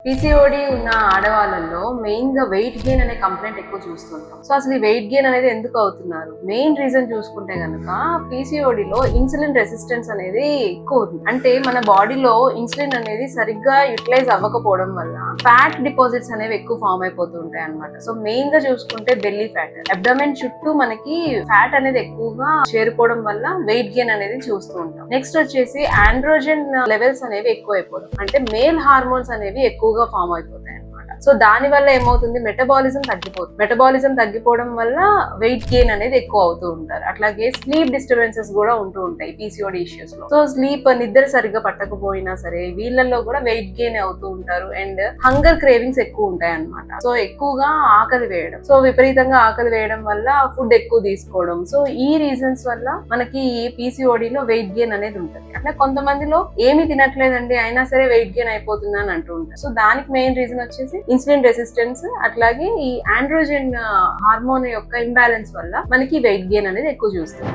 PCOD ఉన్న ఆడవాళ్ళలో main గా వెయిట్ గెయిన్ అనే కంప్లైంట్ ఎక్కువ చూస్తుంటాం. సో అసలు ఈ వెయిట్ గెయిన్ అనేది ఎందుకు అవుతున్నారు? మెయిన్ రీజన్ చూసుకుంటే గనక పీసీఓడిలో ఇన్సులిన్ రెసిస్టెన్స్ అనేది ఎక్కువ ఉంది. అంటే మన బాడీలో ఇన్సులిన్ అనేది సరిగ్గా యూటిలైజ్ అవ్వకపోవడం వల్ల ఫ్యాట్ డిపాజిట్స్ అనేవి ఎక్కువ ఫామ్ అయిపోతూ ఉంటాయి అనమాట. సో మెయిన్ గా చూసుకుంటే బెల్లీ ఫ్యాట్, అబ్డోమెన్ చుట్టూ మనకి ఫ్యాట్ అనేది ఎక్కువగా చేరిపోవడం వల్ల వెయిట్ గెయిన్ అనేది చూస్తూ ఉంటాం. నెక్స్ట్ వచ్చేసి ఆండ్రోజన్ లెవెల్స్ అనేవి ఎక్కువ అయిపోవడం, అంటే మేల్ హార్మోన్స్ అనేవి ఎక్కువగా ఫామ్ అయిపోతాయి అనమాట. సో దాని వల్ల ఏమవుతుంది, మెటబాలిజం తగ్గిపోతుంది. మెటబాలిజం తగ్గిపోవడం వల్ల వెయిట్ గెయిన్ అనేది ఎక్కువ అవుతూ ఉంటారు. అట్లాగే స్లీప్ డిస్టర్బెన్సెస్ కూడా ఉంటూ ఉంటాయి పీసీఓడి ఇష్యూస్ లో. సో నిద్ర సరిగ్గా పట్టకపోయినా సరే వీళ్ళల్లో కూడా వెయిట్ గెయిన్ అవుతూ ఉంటారు. అండ్ హంగర్ క్రేవింగ్స్ ఎక్కువ ఉంటాయి అనమాట. సో ఎక్కువగా ఆకలి వేయడం, సో విపరీతంగా ఆకలి వేయడం వల్ల ఫుడ్ ఎక్కువ తీసుకోవడం. సో ఈ రీజన్స్ వల్ల మనకి పీసీఓడిలో వెయిట్ గెయిన్ అనేది ఉంటుంది. అట్లా కొంతమందిలో ఏమి తినట్లేదండి అయినా సరే వెయిట్ గెయిన్ అయిపోతుంది అని అంటూ ఉంటారు. సో దానికి మెయిన్ రీజన్ వచ్చేసి ఇన్సులిన్ రెసిస్టెన్స్, అట్లాగే ఈ ఆండ్రోజన్ హార్మోన్ యొక్క ఇంబ్యాలెన్స్ వల్ల మనకి వెయిట్ గెయిన్ అనేది ఎక్కువ చూస్తాం.